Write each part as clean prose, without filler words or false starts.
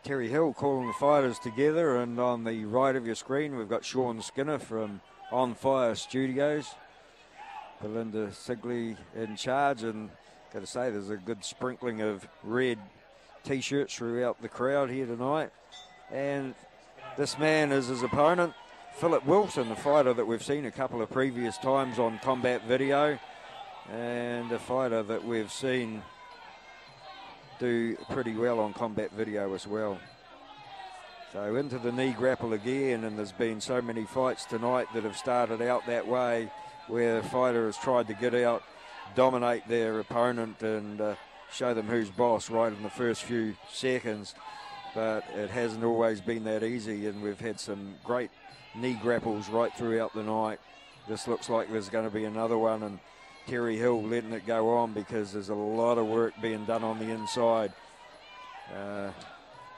Terry Hill calling the fighters together, and on the right of your screen we've got Sean Skinner from On Fire Studios. Belinda Sigley in charge, and got to say there's a good sprinkling of red t-shirts throughout the crowd here tonight. And this man is his opponent, Philip Wilson, the fighter that we've seen a couple of previous times on Combat Video, and a fighter that we've seen do pretty well on Combat Video as well. So into the knee grapple again, and there's been so many fights tonight that have started out that way, where the fighter has tried to get out, dominate their opponent, and show them who's boss right in the first few seconds. But it hasn't always been that easy, and we've had some great knee grapples right throughout the night. This looks like there's going to be another one, and Terry Hill letting it go on because there's a lot of work being done on the inside.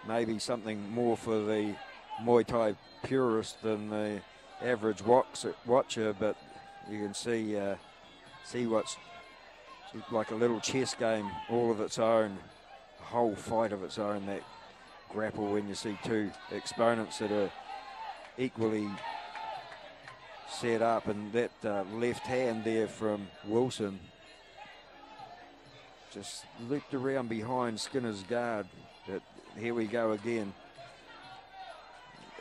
Maybe something more for the Muay Thai purist than the average watcher, but you can see what's like a little chess game all of its own, a whole fight of its own, that grapple, when you see two exponents that are equally set up. And that left hand there from Wilson just looped around behind Skinner's guard. But here we go again,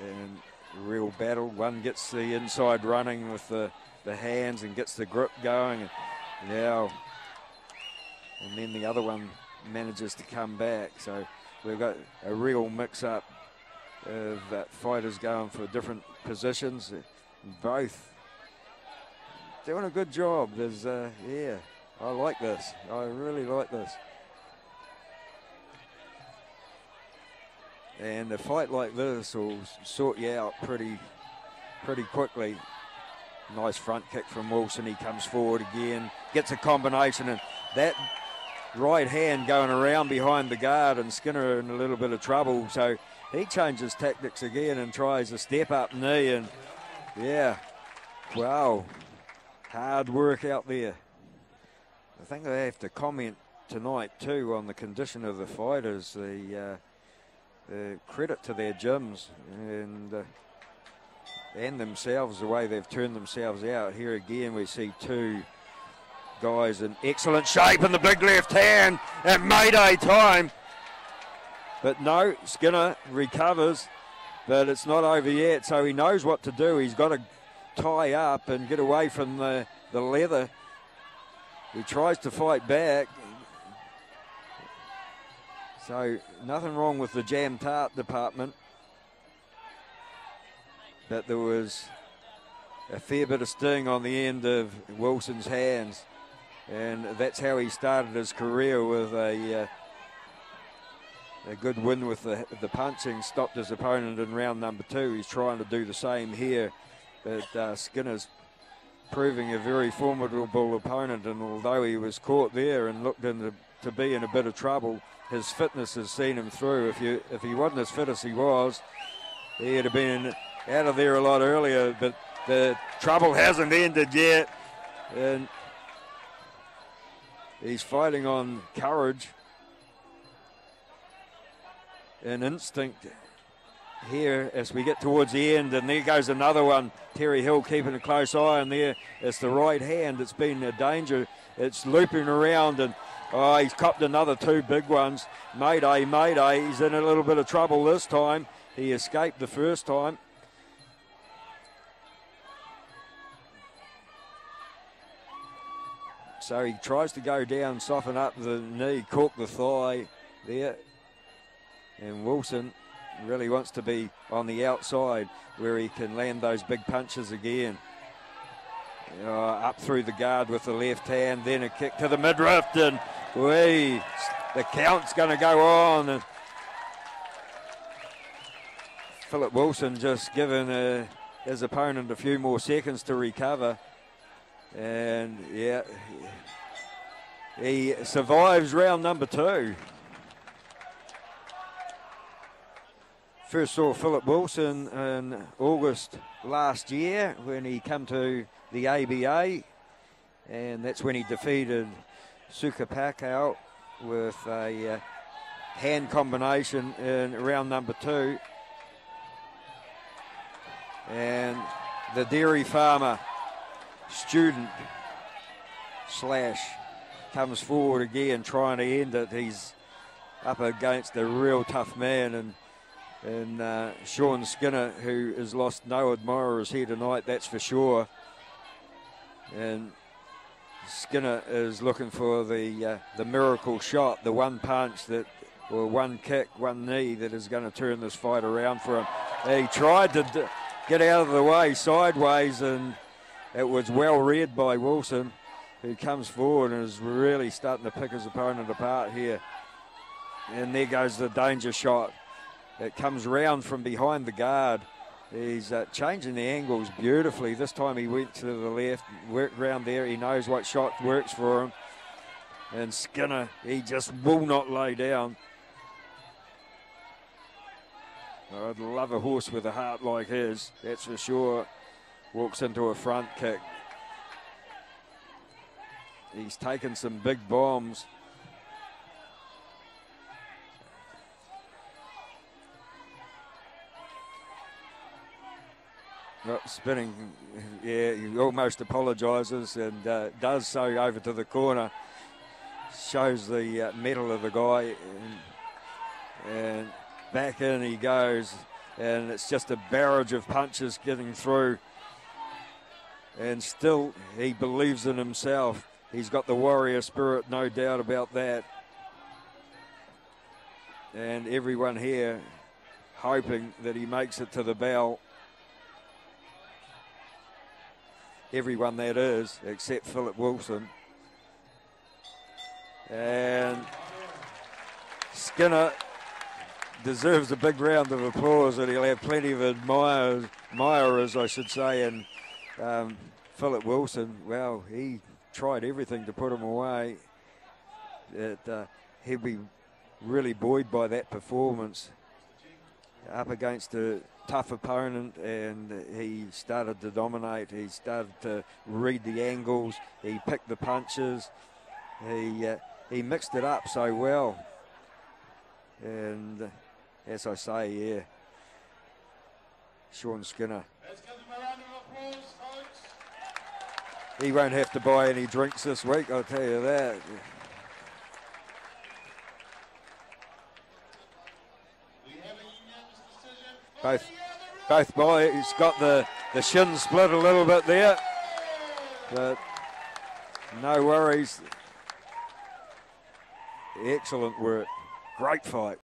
and real battle. One gets the inside running with the hands and gets the grip going, and now, and then the other one manages to come back. So we've got a real mix-up of fighters going for different positions, both doing a good job. There's yeah, I like this. I really like this. And a fight like this will sort you out pretty quickly. Nice front kick from Wilson. He comes forward again, gets a combination, and that right hand going around behind the guard, and Skinner in a little bit of trouble. So he changes tactics again and tries a step-up knee, and yeah, wow, hard work out there. I think they have to comment tonight too on the condition of the fighters, the credit to their gyms and themselves, the way they've turned themselves out. Here again we see two guys in excellent shape, and the big left hand at Mayday time. But no, Skinner recovers, but it's not over yet, so he knows what to do. He's got to tie up and get away from the leather. He tries to fight back. So nothing wrong with the jam tart department, but there was a fair bit of sting on the end of Wilson's hands, and that's how he started his career, with a good win with the punching, stopped his opponent in round number 2. He's trying to do the same here, but Skinner's proving a very formidable opponent, and although he was caught there and looked to be in a bit of trouble, his fitness has seen him through. If he wasn't as fit as he was, he'd have been out of there a lot earlier, but the trouble hasn't ended yet, and he's fighting on courage and instinct here as we get towards the end. And there goes another one. Terry Hill keeping a close eye on there. It's the right hand. It's been a danger. It's looping around, and he's copped another 2 big ones. Mayday, Mayday. He's in a little bit of trouble this time. He escaped the first time. So he tries to go down, soften up the knee, cork the thigh there. And Wilson really wants to be on the outside where he can land those big punches again. Up through the guard with the left hand, then a kick to the midriff, and the count's going to go on. And Philip Wilson just giving his opponent a few more seconds to recover. And yeah, he survives round number 2. First saw Philip Wilson in August last year when he came to the ABA, and that's when he defeated Suka Pakau with a hand combination in round number 2. And the dairy farmer student Slash comes forward again trying to end it. He's up against a real tough man, and Sean Skinner, who has lost no admirers here tonight, that's for sure. And Skinner is looking for the miracle shot, the one punch that, or one kick, one knee that is going to turn this fight around for him. He tried to get out of the way sideways, and it was well read by Wilson, who comes forward and is really starting to pick his opponent apart here. And there goes the danger shot. It comes round from behind the guard. He's changing the angles beautifully. This time he went to the left, worked round there. He knows what shot works for him. And Skinner, he just will not lay down. I'd love a horse with a heart like his, that's for sure. Walks into a front kick. He's taken some big bombs. Spinning, yeah, he almost apologises and does so over to the corner. Shows the mettle of the guy, and back in he goes, and it's just a barrage of punches getting through. And still, he believes in himself. He's got the warrior spirit, no doubt about that. And everyone here hoping that he makes it to the bell. Everyone, that is, except Philip Wilson. And Skinner deserves a big round of applause, and he'll have plenty of admirers, I should say. And Philip Wilson, well, he tried everything to put him away. He'll be really buoyed by that performance. Up against a tough opponent, and he started to dominate. He started to read the angles. He picked the punches. He mixed it up so well. And as I say, yeah, Sean Skinner. Let's give him a round of applause, folks. He won't have to buy any drinks this week, I'll tell you that. Both boys, he's got the shin split a little bit there, but no worries. Excellent work. Great fight.